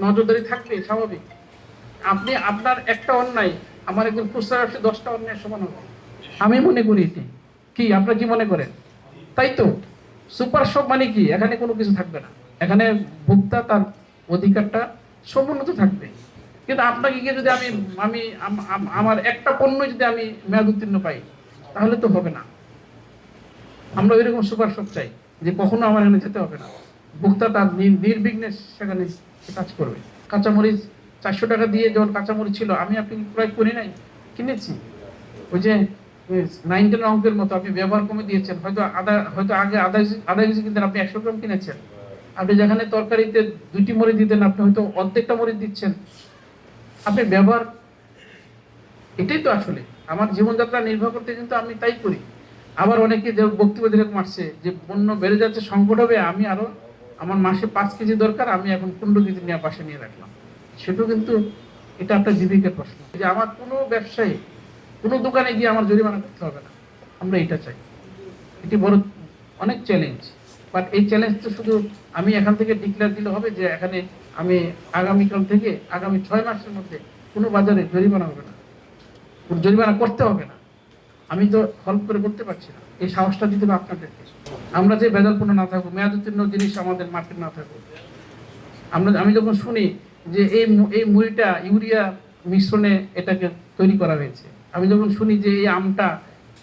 নজরদারি থাকবে স্বাভাবিক। আপনি আপনার একটা অন্যায় আমার একজন খুচরা ব্যবসায়ী 10টা অন্যায় সমান হবে, আমি মনে করি এটি। কি আপনারা কি মনে করেন? তাই তো সুপার শপ মানে কি? এখানে কোনো কিছু থাকবে না, এখানে ভোক্তা তার অধিকারটা সমুন্নত থাকবে। কিন্তু আপনাকে গিয়ে যদি আমি আমি আমার একটা পণ্য যদি আমি মেয়াদ উত্তীর্ণ পাই, তাহলে তো হবে না। আমরা ওইরকম সুপার শপ চাই যে কখনো আমার এখানে যেতে হবে না, ভোক্তা তার নির্বিঘ্নে সেখানে কাজ করবে। কাঁচামরিচ 400 টাকা দিয়ে যখন কাঁচামরিচ ছিল, আমি আপনি ক্রয় করি নাই, কিনেছি। ওই যে 9-10 অঙ্কের মতো আপনি ব্যবহার কমে দিয়েছেন, হয়তো আগে আধা কেজি কিনতেন, আপনি 100 গ্রাম কিনেছেন। আপনি যেখানে তরকারিতে 2টি মরিচ দিতেন, আপনি হয়তো অর্ধেকটা মরিচ দিচ্ছেন। আপনি ব্যবহার, এটাই তো আসলে আমার জীবনযাত্রা নির্ভর করতে, কিন্তু আমি তাই করি। আবার অনেকে যে বক্তব্য দিলে মারছে যে পণ্য বেড়ে যাচ্ছে, সংকট হবে, আমি আরো আমার মাসে 5 কেজি দরকার, আমি এখন 15 কেজি নিয়ে পাশে নিয়ে রাখলাম। সেটাও কিন্তু এটা আপনার বিবেকের প্রশ্ন যে আমার কোনো ব্যবসায়ী কোনো দোকানে গিয়ে আমার জরিমানা করতে হবে না। আমরা এটা চাই, এটি বড় অনেক চ্যালেঞ্জ। বাট এই চ্যালেঞ্জ তো শুধু আমি এখান থেকে ডিক্লেয়ার দিলে হবে যে এখানে আমি আগামীকাল থেকে আগামী 6 মাসের মধ্যে কোনো বাজারে জরিমানা হবে না, জরিমানা করতে হবে না। আমি তো হল্প করে করতে পারছি না, এই সাহসটা দিতে হবে আপনাদেরকে। আমরা যে ভেজালপূর্ণ না থাকবো, মেয়াদ উত্তীর্ণ জিনিস আমাদের মার্কেট না থাকবো। আমি যখন শুনি যে এই মুড়িটা ইউরিয়া মিশ্রণে এটাকে তৈরি করা হয়েছে, আমি যখন শুনি যে এই আমটা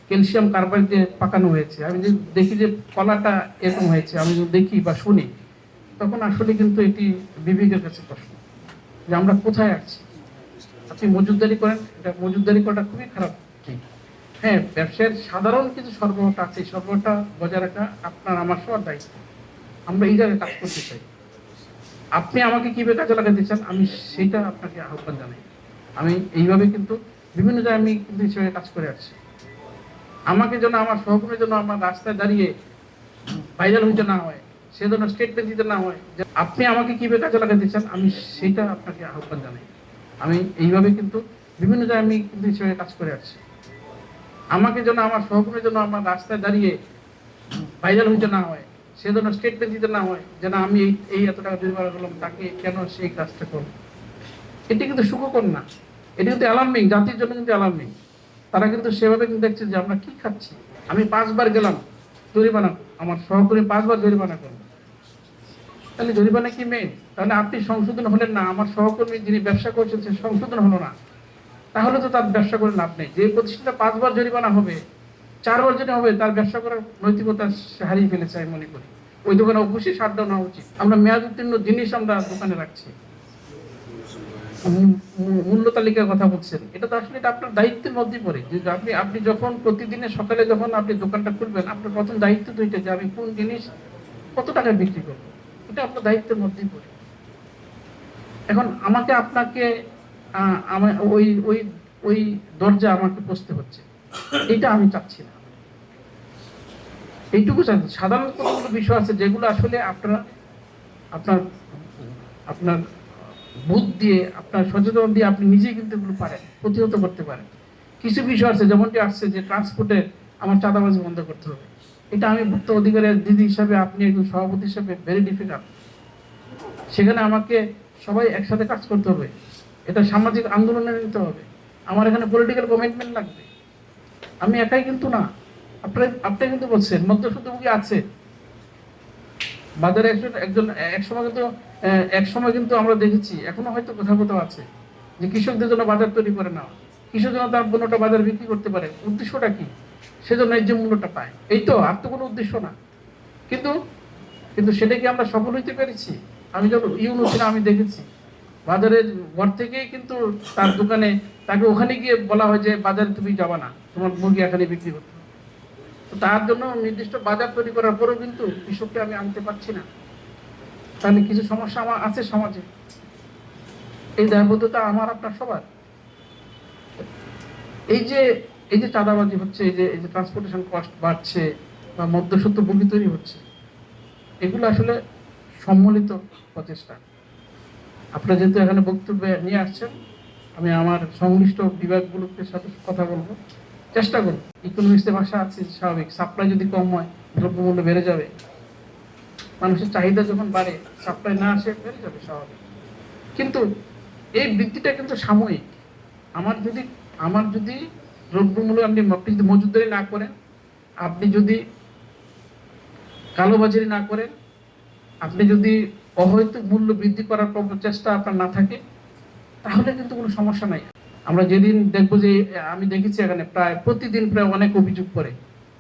ক্যালসিয়াম কার্বাইড দিয়ে পাকানো হয়েছে, আমি যদি দেখি যে কলাটা এরকম হয়েছে, আমি যদি দেখি বা শুনি, তখন আসলে কিন্তু এটি বিবেকের কাছে প্রশ্ন যে আমরা কোথায় আছি। আপনি মজুতদারি করেন, এটা মজুতদারি করাটা খুবই খারাপ ঠিক। হ্যাঁ, ব্যবসায়ের সাধারণ কিছু সরবরাহটা আছে, এই সরবরাহটা বজায় রাখা আপনার আমার সবার দায়িত্ব। আমরা এই জায়গায় কাজ করতে চাই। আপনি আমাকে কিভাবে কাজে লাগাতে চান, আমি সেটা আপনাকে আহ্বান জানাই। আমি এইভাবে কিন্তু বিভিন্ন জায়গায় আমি কিন্তু হিসেবে কাজ করে আসছি। আমাকে যেন আমার সহকর্মীর জন্য আমার রাস্তায় দাঁড়িয়ে ভাইরাল হইতে না হয়, সে যেন স্টেটমেন্ট দিতে না হয় যে আপনি আমাকে কিভাবে কাজে লাগাতে চান, আমি সেটা আপনাকে আহ্বান জানাই। আমি এইভাবে কিন্তু বিভিন্ন জায়গায় আমি কিন্তু হিসেবে কাজ করে আসছি। আমাকে যেন আমার সহকর্মীর জন্য আমার রাস্তায় দাঁড়িয়ে ভাইরাল হইতে না হয়, সে যেন স্টেটমেন্ট দিতে না হয় যেন আমি এই এত টাকা জরিমানা করলাম, তাকে কেন সেই কাজটা করব। এটি কিন্তু সুখকর না, এটি কিন্তু অ্যালার্মিং, জাতির জন্য কিন্তু অ্যালার্মিং। তারা কিন্তু সেভাবে কিন্তু দেখছে যে আমরা কি খাচ্ছি। আমি 5 বার গেলাম জরিমানা, আমার সহকর্মী 5 বার জরিমানা করল, তাহলে জরিমানা কি মেন? তাহলে আপনি সংশোধন হলেন না, আমার সহকর্মী যিনি ব্যবসা করছেন সে সংশোধন হলো না, তাহলে তো তার ব্যবসা করে লাভ নেই। যে প্রতিষ্ঠানটা 5 বার জরিমানা হবে, 4 বার যদি হবে, তার ব্যবসা করার নৈতিকতা সে হারিয়ে ফেলেছে আমি মনে করি। ওই দোকানে অবশ্যই শাটডাউন হওয়া উচিত। আমরা মেয়াদ উত্তীর্ণ জিনিস আমরা দোকানে রাখছি। মূল্য তালিকার কথা বলছেন, এটা তো আসলে এটা আপনার দায়িত্বের মধ্যেই পড়ে যে আপনি যখন প্রতিদিনের সকালে যখন আপনি দোকানটা খুলবেন, আপনার প্রথম দায়িত্ব তো এটা যে আমি কোন জিনিস কত টাকায় বিক্রি করবো, এটা আপনার দায়িত্বের মধ্যেই পড়ে। এখন আমাকে আপনাকে ওই ওই ওই দরজা আমাকে পৌঁছতে হচ্ছে, এটা আমি চাচ্ছি না। এইটুকু চাচ্ছি। সাধারণ কতগুলো বিষয় আছে যেগুলো আসলে আপনার আপনার আপনার বুদ্ধ দিয়ে, আপনার সচেতন দিয়ে আপনি নিজেই কিন্তু এগুলো পারেন, প্রতিহত করতে পারেন। কিছু বিষয় আছে যেমনটি আসছে যে ট্রান্সপোর্টে আমার চাঁদাবাজি বন্ধ করতে হবে, এটা আমি ভুক্ত অধিকারের দিদি হিসাবে, আপনি একজন সভাপতি হিসাবে ভেরি ডিফিকাল্ট। সেখানে আমাকে সবাই একসাথে কাজ করতে হবে, এটা সামাজিক আন্দোলনে নিতে হবে, আমার এখানে পলিটিক্যাল কমিটমেন্ট লাগবে। আমি একাই কিন্তু না, আপনি কিন্তু বলছেন মধ্যসূত্রভোগী আছে বাজারে, একজন এক সময় কিন্তু আমরা দেখেছি, এখনো হয়তো কোথাও কোথাও আছে যে কৃষকদের জন্য বাজার তৈরি করে নেওয়া, কৃষক যেন তার পণ্যটা বাজার বিক্রি করতে পারে। উদ্দেশ্যটা কি? সেজন্য ন্যায্য মূল্যটা পায়, এই তো, আর তো কোনো উদ্দেশ্য না। কিন্তু কিন্তু সেটা কি আমরা সফল হইতে পেরেছি? আমি যখন ছিলাম, আমি দেখেছি বাজারের ঘর থেকেই কিন্তু তার দোকানে, তাকে ওখানে গিয়ে বলা হয় যে বাজারে তুমি যাবা না, তোমার মুরগি এখানে বিক্রি করতে হবে। তার জন্য নির্দিষ্ট বাজার তৈরি করার পরেও কিন্তু কৃষককে আমি আনতে পারছি না। তাহলে কিছু সমস্যা আমার আছে সমাজে, এই দায়বদ্ধতা আমার আপনার সবার। এই যে চাঁদাবাজি হচ্ছে, এই যে ট্রান্সপোর্টেশন কস্ট বাড়ছে বা মধ্যস্বত্বভোগী তৈরি হচ্ছে, এগুলো আসলে সম্মিলিত প্রচেষ্টা। আপনারা যেহেতু এখানে বক্তব্য নিয়ে আসছেন, আমি আমার সংশ্লিষ্ট বিভাগগুলোর সাথে কথা বলবো, চেষ্টা করব। ইকোনমিক্সের ভাষা আছে স্বাভাবিক, সাপ্লাই যদি কম হয় দ্রব্যমূল্য বেড়ে যাবে, মানুষের চাহিদা যখন বাড়ে সাপ্লাই না আসে বেড়ে যাবে স্বাভাবিক। কিন্তু এই বৃদ্ধিটা কিন্তু সাময়িক। আমার যদি দ্রব্যমূল্য আপনি যদি মজুতদারি না করেন, আপনি যদি কালোবাজারি না করেন, আপনি যদি অহৈতুক মূল্য বৃদ্ধি করার চেষ্টা আপনার না থাকে, তাহলে কিন্তু কোনো সমস্যা নাই। আমরা যেদিন দেখবো যে আমি দেখেছি এখানে প্রায় প্রতিদিন প্রায় অনেক অভিযোগ করে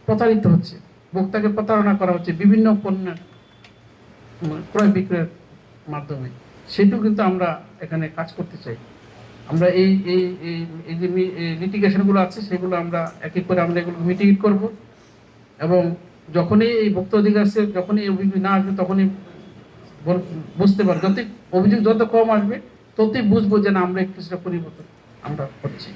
প্রতারিত হচ্ছে, ভোক্তাকে প্রতারণা করা হচ্ছে বিভিন্ন পণ্যের ক্রয় বিক্রয়ের মাধ্যমে। সেটাও কিন্তু আমরা এখানে কাজ করতে চাই। আমরা এই এই এই যে লিটিগেশনগুলো আছে সেগুলো আমরা এক এক করে আমরা এগুলো মিটিগেট করব, এবং যখনই এই ভোক্তা অধিকার যখনই অভিযোগ না আসবে তখনই বুঝতে পারবো, যতই অভিযোগ যত কম আসবে ততই বুঝবো যে না আমরা কিছুটা পরিবর্তন আমরা করছি।